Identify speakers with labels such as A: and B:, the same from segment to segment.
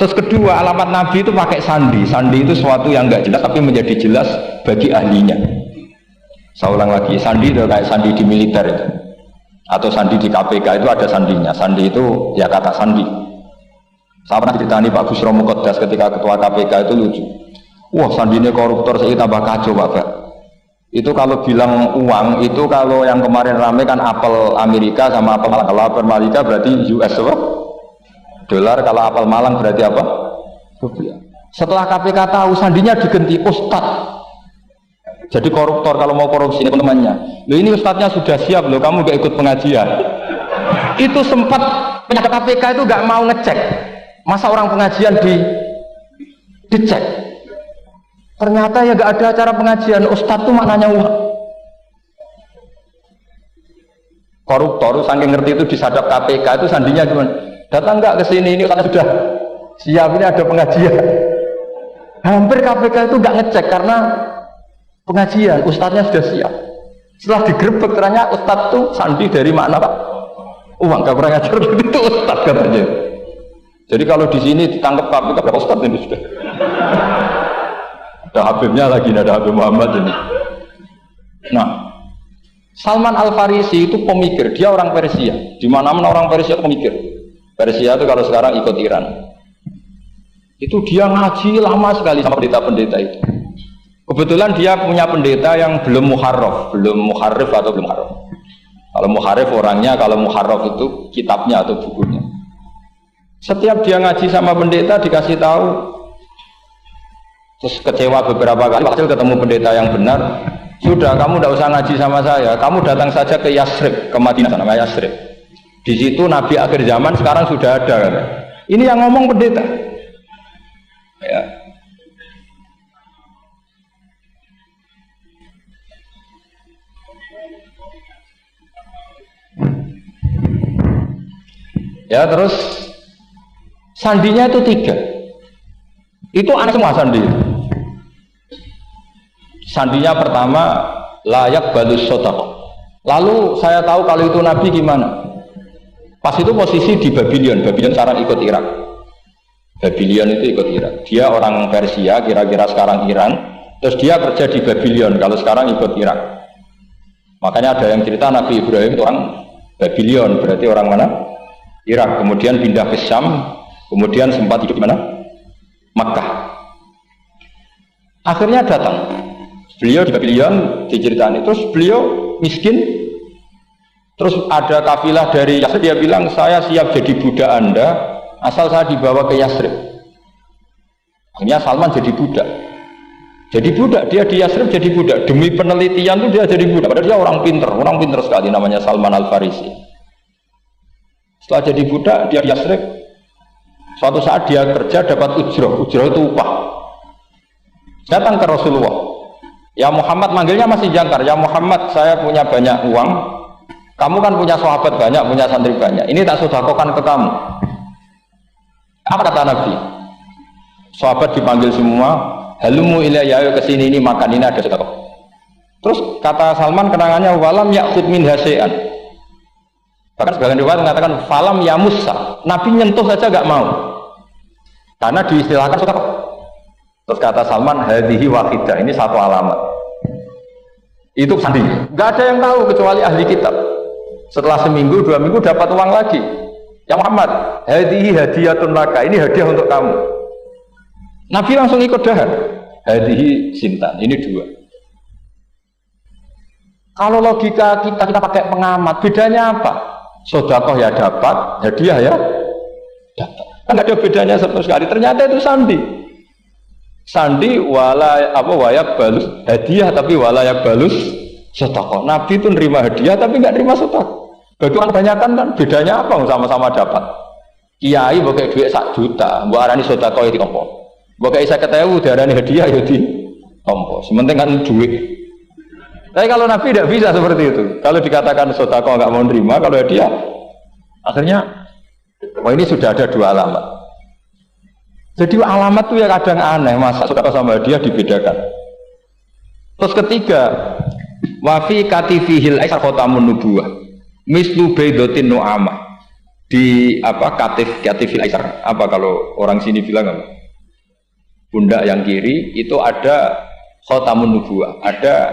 A: Terus kedua, alamat Nabi itu pakai sandi. Sandi itu sesuatu yang enggak jelas tapi menjadi jelas bagi ahlinya. Saya ulang lagi, sandi itu kayak sandi di militer itu, atau sandi di KPK itu ada sandinya. Sandi itu ya kata sandi. Saya pernah diceritani Pak Busro Muqaddas ketika ketua KPK itu lucu. Wah, sandinya koruptor saya tambah kacau Pak. Itu kalau bilang uang itu kalau yang kemarin rame kan apel Amerika sama apel Malang. Kalau apel Amerika berarti US apa? Dolar. Kalau apel Malang berarti apa? Rupiah. Setelah KPK tahu sandinya diganti Ustadz. Jadi koruptor kalau mau korupsi ini teman-temannya. Loh ini ustadznya sudah siap loh, kamu gak ikut pengajian. Itu sempat penyakit KPK itu gak mau ngecek. Masa orang pengajian dicek. Ternyata ya gak ada acara pengajian. Ustadz itu maknanya uang. Koruptor saking ngerti itu disadap KPK itu sandinya gimana? Datang gak ke sini ini karena sudah siap ini ada pengajian. Hampir KPK itu gak ngecek karena pengajian, ustadznya sudah siap. Setelah digerebek ternyata ustadz itu sandi dari makna Pak? Uang, gak pernah ngajar itu ustadz katanya. Jadi kalau di sini ditangkap KPK berapa ustadz ini sudah? Ada Habibnya lagi, ada Habib Muhammad ini. Nah, Salman Al-Farisi itu pemikir, dia orang Persia. Di mana-mana orang Persia itu pemikir. Persia itu kalau sekarang ikut Iran. Itu dia ngaji lama sekali sama pendeta-pendeta itu. Kebetulan dia punya pendeta yang belum muharraf, belum muharrif atau belum muharraf. Kalau muharrif orangnya, kalau muharraf itu kitabnya atau bukunya. Setiap dia ngaji sama pendeta dikasih tahu, terus kecewa beberapa kali, hasil ketemu pendeta yang benar, sudah kamu tidak usah ngaji sama saya, kamu datang saja ke Yasrib, ke Madinah, namanya Yasrib. Di situ Nabi akhir zaman sekarang sudah ada. Ini yang ngomong pendeta. Ya. Ya terus sandinya itu 3. Itu aneh semua sandi. Sandinya pertama layak balus sotaq. Lalu saya tahu kalau itu Nabi gimana. Pas itu posisi di Babylon. Babylon sekarang ikut Irak. Babylon itu ikut Irak. Dia orang Persia, kira-kira sekarang Iran. Terus dia kerja di Babylon. Kalau sekarang ikut Irak. Makanya ada yang cerita Nabi Ibrahim itu orang Babylon. Berarti orang mana? Irak, kemudian pindah ke Syam, kemudian sempat hidup di mana? Makkah. Akhirnya datang. Beliau di Babylon diceritain, terus beliau miskin. Terus ada kafilah dari Yasrib, dia bilang saya siap jadi budak Anda asal saya dibawa ke Yasrib. Akhirnya Salman jadi budak. Jadi budak, dia di Yasrib jadi budak. Demi penelitian itu dia jadi budak. Padahal dia orang pinter sekali namanya Salman Al-Farisi. Setelah jadi budak, dia di Yasrib. Suatu saat dia kerja dapat ujroh itu upah. Datang ke Rasulullah. Ya Muhammad, manggilnya masih jangkar. Ya Muhammad, saya punya banyak uang. Kamu kan punya sahabat banyak, punya santri banyak. Ini tak sedekahkan ke kamu. Apa kata Nabi? Sahabat dipanggil semua. Halumu ilayya, ayo kesini, ini makan, ini ada sedekah. Terus kata Salman kenangannya walam ya'khud min hasya'an. Bahkan sebagian riwayat mengatakan falam ya Musa, Nabi nyentuh saja gak mau karena diistilahkan sedekah. Terus kata Salman hadhihi wahidah, ini satu alamat. Itu sandi. Gak ada yang tahu kecuali ahli kitab. Setelah seminggu, 2 minggu dapat uang lagi. Ya Muhammad, hadhihi hadiyatun laka, ini hadiah untuk kamu. Nabi langsung ikut dahar. Hadhihi sintan, ini 2. Kalau logika kita pakai pengamat, bedanya apa? Sedekah ya dapat, hadiah ya dapat. Kan ada bedanya sama sekali. Ternyata itu sandi. Sandi wayak balus hadiah tapi walayak balus sedekah. Nabi itu nerima hadiah tapi nggak nerima sedekah. Bagi orang kebanyakan kan bedanya apa? Sama-sama dapat. Kiai pakai duit 1 juta, mbok arani sedekah iki apa? Mbok kayak 50.000 diarani hadiah ya di tompo. Sementing kan duit. Tapi kalau Nabi tidak bisa seperti itu. Kalau dikatakan sedekah nggak mau nerima, kalau hadiah, akhirnya, ini sudah ada 2 alamat. Jadi alamat itu ya kadang aneh, masa sedekah sama hadiah dibedakan. Terus ketiga, wafi katifihil aisar khotamun nubuwah, mislu baidotin nu'amah. di apa katifil aisar. Apa kalau orang sini bilang apa? Pundak yang kiri itu ada khatamun nubuwah, ada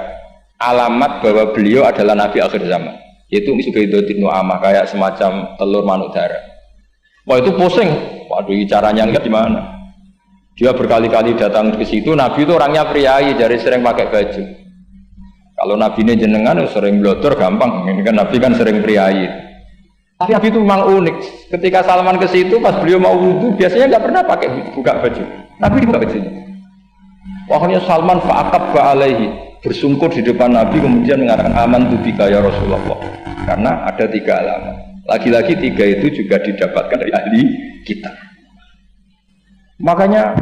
A: alamat bahwa beliau adalah nabi akhir zaman. Yaitu misbaidatin nu'amah, kayak semacam telur manuk darah. Wah itu pusing. Waduh, caranya lihat di mana? Dia berkali-kali datang ke situ. Nabi itu orangnya priayi, jadi sering pakai baju. Kalau nabi ini jenengan sering blotor gampang. Ini kan nabi kan sering priayi. Tapi nabi itu memang unik. Ketika Salman ke situ, pas beliau mau wudu, biasanya nggak pernah pakai buka baju. Nabi dibuka bajunya. Wahnya Salman fa'aqab alaihi, bersungkur di depan Nabi kemudian mengatakan aman tu bika ya Rasulullah. Karena ada 3 alamat. Lagi-lagi 3 itu juga didapatkan dari ahli kitab. Makanya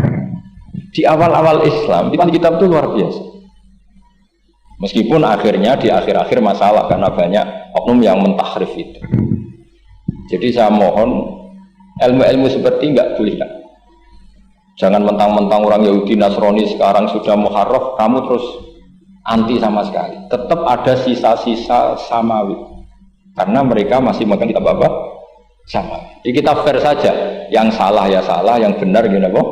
A: di awal-awal Islam, ahli kitab itu luar biasa. Meskipun akhirnya di akhir-akhir masalah karena banyak oknum yang mentahrif itu. Jadi saya mohon ilmu-ilmu seperti enggak boleh. Jangan mentang-mentang orang Yahudi Nasrani sekarang sudah muharraf, kamu terus anti sama sekali. Tetap ada sisa-sisa samawi. Karena mereka masih makan kitab apa? Samawi. Di kitab fair saja. Yang salah ya salah, yang benar gini apa?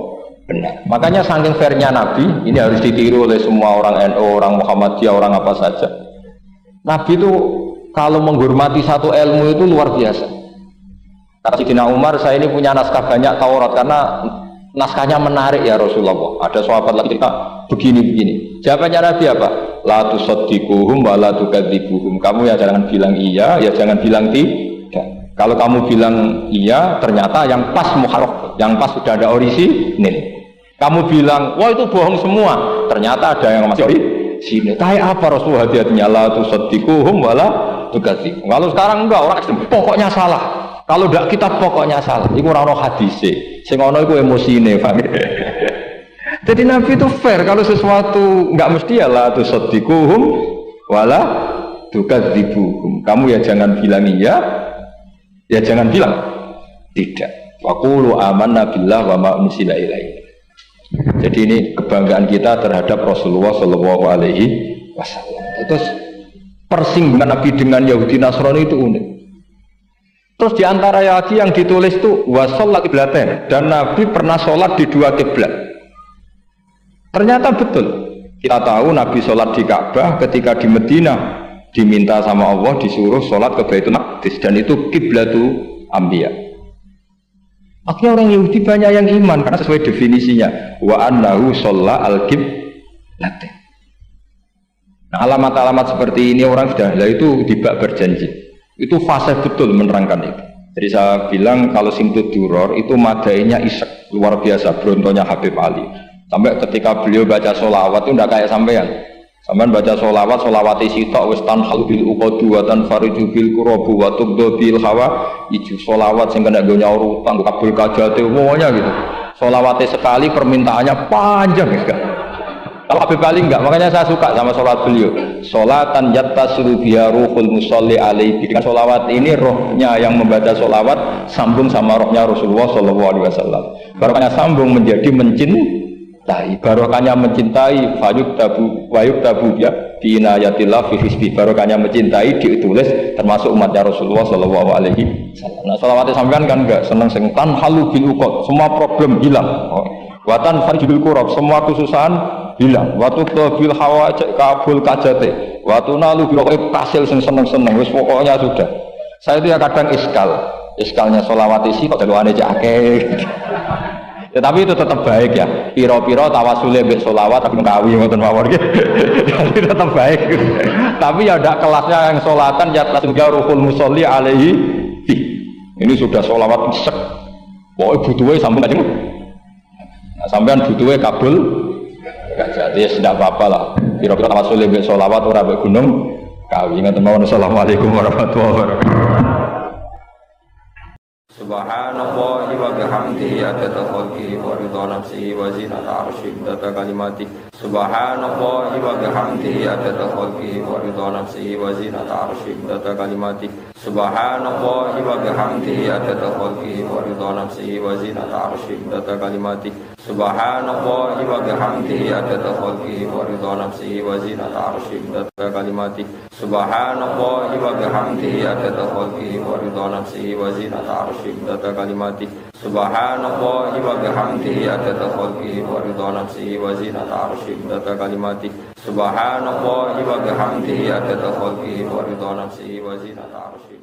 A: Benar. Makanya saking fairnya Nabi, ini harus ditiru oleh semua orang NU, orang Muhammadiyah, orang apa saja. Nabi itu kalau menghormati satu ilmu itu luar biasa. Kata Sidina Umar, saya ini punya naskah banyak Taurat karena naskahnya menarik ya Rasulullah. Ada sahabat lagi cerita begini-begini. Jawabannya Nabi apa? La tusaddiquhum wa la tukadzibuhum. Kamu ya jangan bilang iya, ya jangan bilang tidak. Kalau kamu bilang iya, ternyata yang pas muharraf, yang pas sudah ada orisinil. Kamu bilang, wah itu bohong semua. Ternyata ada yang masih orisinil. Kayak apa Rasulullah hati-hatinya? La tusaddiquhum wa la tukadzibuhum. Kalau sekarang enggak, orang ekstrem. Pokoknya salah. Kalau tidak kita pokoknya salah. Iku ora ono hadise. Sing ono iku emosine, Pak. Jadi Nabi itu fair. Kalau sesuatu enggak mesti ya la tusaddiquhum wala tukadzibuhum. Kamu ya jangan bilang iya, ya jangan bilang tidak. Wa qulu amanna billah wa ma unzila ilaihi. Jadi ini kebanggaan kita terhadap Rasulullah sallallahu alaihi wasallam. Terus persinggungan Nabi dengan Yahudi Nasrani itu unik. Terus diantara lagi yang ditulis itu wasolat kiblaten, dan Nabi pernah sholat di 2 kiblat. Ternyata betul. Kita tahu Nabi sholat di Ka'bah, ketika di Madinah diminta sama Allah disuruh sholat ke Baitul Maqdis, dan itu kiblatu Anbiya. Akhirnya orang Yahudi banyak yang iman karena sesuai definisinya wa annahu sholla al-kiblaten. Nah, alamat-alamat seperti ini orang sudah itu tidak berjanji. Itu fase betul menerangkan itu. Jadi saya bilang kalau simtud duror itu madainya isek luar biasa, brontonya Habib Ali. Sampai ketika beliau baca sholawat itu tidak kayak sampean. Sampean baca sholawat, sholawat sitok wis tanhalu bil uqadu wa tanfariju bil qurabu wa tubdu bil hawa. Ijo sholawat sing kena nggo nyaur utang kabul kajate semuanya gitu. Sholawatnya sekali permintaannya panjang kan. Kalau Habib Ali enggak, makanya saya suka sama sholat beliau. Sholatan yattasilu biha ruhul musolli alaihi. Dengan sholawat ini rohnya yang membaca sholawat sambung sama rohnya Rasulullah sallallahu alaihi wasallam. Barokahnya sambung menjadi mencintai. Barokahnya mencintai fayuk tabu ya binayatillah fi hisbi. Barokahnya mencintai ditulis termasuk umatnya Rasulullah sallallahu alaihi wasallam. Nah, sholawatnya sampean kan enggak seneng sing tanhalu bil uqad, semua problem hilang. Watan farjul kurab, semua kesusahan hilang. Waktu bil hawa cek kabul kajate. Waktu nalu bil kasil seneng-seneng. Wis pokoknya sudah. Saya itu ya kadang iskalnya sholawat isi kok jaluane cek akeh. Ya tapi itu tetap baik ya. Piro-piro tawasule mbek sholawat tapi kawi ngoten mawon nggih. Tapi tetap baik. Tapi ya ndak kelasnya yang sholatan ya tasbihu ruhul musolli alaihi. Ini sudah sholawat sek. Pokoke butuhe sampun aja. Nah, sampean butuhe kabul gak jadi tidak apa-apa lah. Kira-kira tawasul mbek sholawat ora mbek gunung kawi. Ngoten mawon. Assalamualaikum warahmatullahi wabarakatuh. Subhanallahi wa bihamdihi adada khalqihi wa ridha nafsihi wa zinata arsyihi adada kalimati. Subhanallahi wa bihamdihi adada khalqihi wa ridha nafsihi wa zinata arsyihi adada kalimati. Subhanallahi wa bihamdihi adada khalqihi wa ridha nafsihi wa zinata arsyihi adada kalimati. Subhanallahi wa bihamdihi adada khalqihi wa ridha nafsihi wa zinata arsyihi wa kalimatihi. Subhanallahi wa bihamdihi adada khalqihi wa ridha nafsihi wa zinata arsyihi wa kalimatihi. Subhanallahi wa bihamdihi adada khalqihi wa ridha nafsihi wa zinata arsyihi wa kalimatihi. Subhanallahi wa bihamdihi adada khalqihi wa ridha nafsihi wa zinata arsyihi.